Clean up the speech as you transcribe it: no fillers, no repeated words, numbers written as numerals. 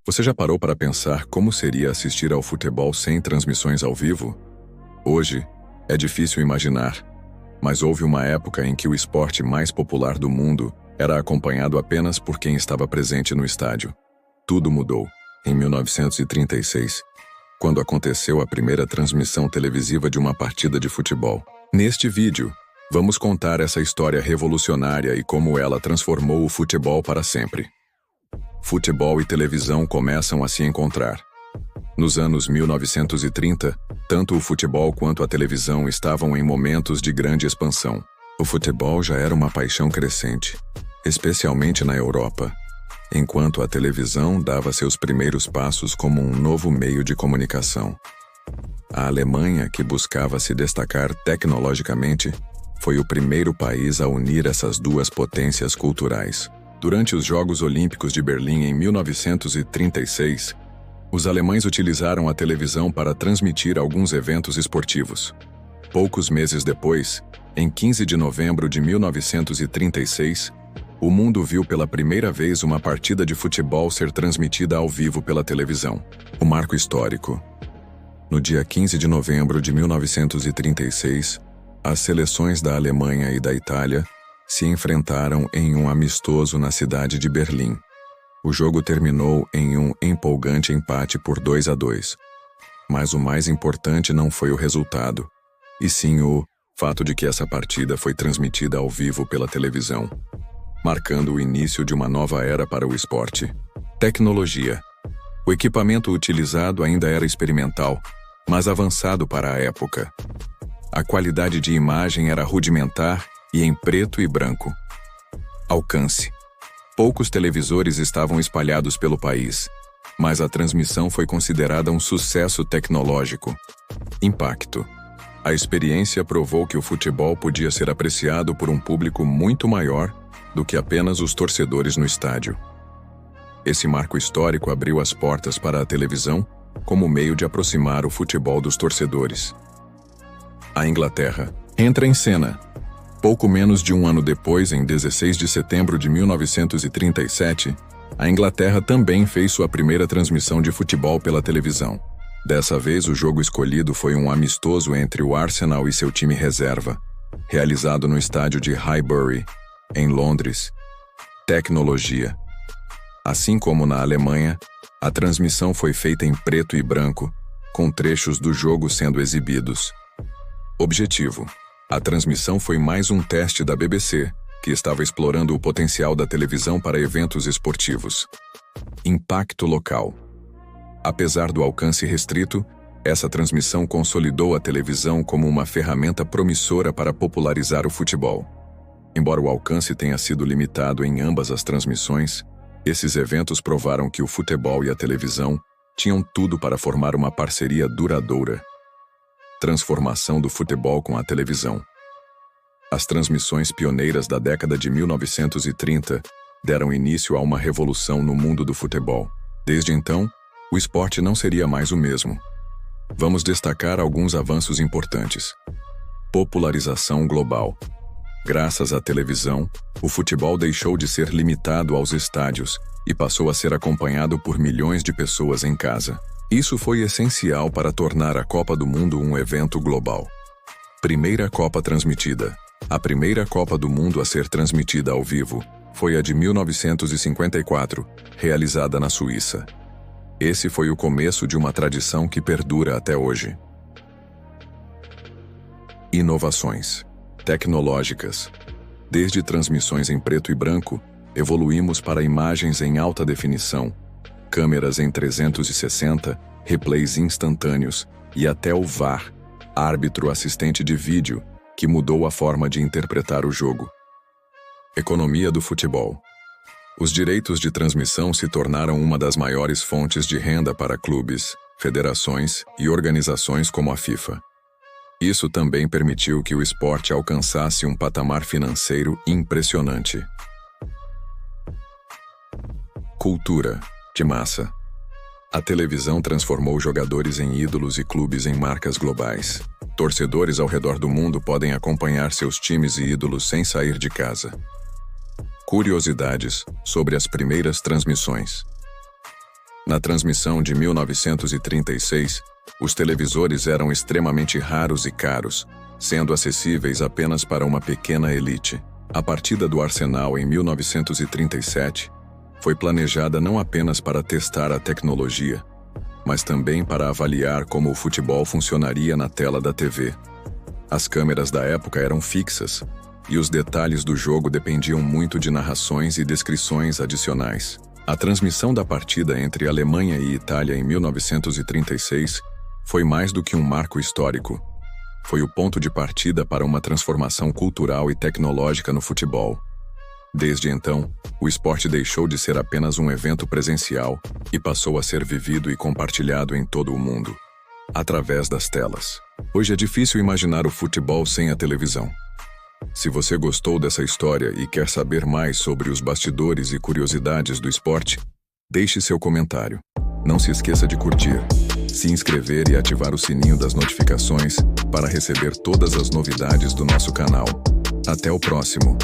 Você já parou para pensar como seria assistir ao futebol sem transmissões ao vivo? Hoje, é difícil imaginar, mas houve uma época em que o esporte mais popular do mundo era acompanhado apenas por quem estava presente no estádio. Tudo mudou em 1936, quando aconteceu a primeira transmissão televisiva de uma partida de futebol. Neste vídeo, vamos contar essa história revolucionária e como ela transformou o futebol para sempre. Futebol e televisão começam a se encontrar. Nos anos 1930, tanto o futebol quanto a televisão estavam em momentos de grande expansão. O futebol já era uma paixão crescente, especialmente na Europa, enquanto a televisão dava seus primeiros passos como um novo meio de comunicação. A Alemanha, que buscava se destacar tecnologicamente, foi o primeiro país a unir essas duas potências culturais. Durante os Jogos Olímpicos de Berlim em 1936, os alemães utilizaram a televisão para transmitir alguns eventos esportivos. Poucos meses depois, em 15 de novembro de 1936, o mundo viu pela primeira vez uma partida de futebol ser transmitida ao vivo pela televisão. O marco histórico. No dia 15 de novembro de 1936, as seleções da Alemanha e da Itália se enfrentaram em um amistoso na cidade de Berlim. O jogo terminou em um empolgante empate por 2-2. Mas o mais importante não foi o resultado, e sim o fato de que essa partida foi transmitida ao vivo pela televisão, marcando o início de uma nova era para o esporte. Tecnologia. O equipamento utilizado ainda era experimental, mas avançado para a época. A qualidade de imagem era rudimentar e em preto e branco. Alcance. Poucos televisores estavam espalhados pelo país, mas a transmissão foi considerada um sucesso tecnológico. Impacto. A experiência provou que o futebol podia ser apreciado por um público muito maior do que apenas os torcedores no estádio. Esse marco histórico abriu as portas para a televisão como meio de aproximar o futebol dos torcedores. A Inglaterra entra em cena. Pouco menos de um ano depois, em 16 de setembro de 1937, a Inglaterra também fez sua primeira transmissão de futebol pela televisão. Dessa vez, o jogo escolhido foi um amistoso entre o Arsenal e seu time reserva, realizado no estádio de Highbury, em Londres. Tecnologia. Assim como na Alemanha, a transmissão foi feita em preto e branco, com trechos do jogo sendo exibidos. Objetivo. A transmissão foi mais um teste da BBC, que estava explorando o potencial da televisão para eventos esportivos. Impacto local. Apesar do alcance restrito, essa transmissão consolidou a televisão como uma ferramenta promissora para popularizar o futebol. Embora o alcance tenha sido limitado em ambas as transmissões, esses eventos provaram que o futebol e a televisão tinham tudo para formar uma parceria duradoura. Transformação do futebol com a televisão. As transmissões pioneiras da década de 1930 deram início a uma revolução no mundo do futebol. Desde então, o esporte não seria mais o mesmo. Vamos destacar alguns avanços importantes. Popularização global. Graças à televisão, o futebol deixou de ser limitado aos estádios e passou a ser acompanhado por milhões de pessoas em casa. Isso foi essencial para tornar a Copa do Mundo um evento global. Primeira Copa transmitida. A primeira Copa do Mundo a ser transmitida ao vivo foi a de 1954, realizada na Suíça. Esse foi o começo de uma tradição que perdura até hoje. Inovações tecnológicas. Desde transmissões em preto e branco, evoluímos para imagens em alta definição, câmeras em 360, replays instantâneos e até o VAR, árbitro assistente de vídeo, que mudou a forma de interpretar o jogo. Economia do futebol. Os direitos de transmissão se tornaram uma das maiores fontes de renda para clubes, federações e organizações como a FIFA. Isso também permitiu que o esporte alcançasse um patamar financeiro impressionante. Cultura de massa. A televisão transformou jogadores em ídolos e clubes em marcas globais. Torcedores ao redor do mundo podem acompanhar seus times e ídolos sem sair de casa. Curiosidades sobre as primeiras transmissões. Na transmissão de 1936, os televisores eram extremamente raros e caros, sendo acessíveis apenas para uma pequena elite. A partida do Arsenal em 1937 foi planejada não apenas para testar a tecnologia, mas também para avaliar como o futebol funcionaria na tela da TV. As câmeras da época eram fixas, e os detalhes do jogo dependiam muito de narrações e descrições adicionais. A transmissão da partida entre Alemanha e Itália em 1936 foi mais do que um marco histórico. Foi o ponto de partida para uma transformação cultural e tecnológica no futebol. Desde então, o esporte deixou de ser apenas um evento presencial e passou a ser vivido e compartilhado em todo o mundo, através das telas. Hoje é difícil imaginar o futebol sem a televisão. Se você gostou dessa história e quer saber mais sobre os bastidores e curiosidades do esporte, deixe seu comentário. Não se esqueça de curtir, se inscrever e ativar o sininho das notificações para receber todas as novidades do nosso canal. Até o próximo!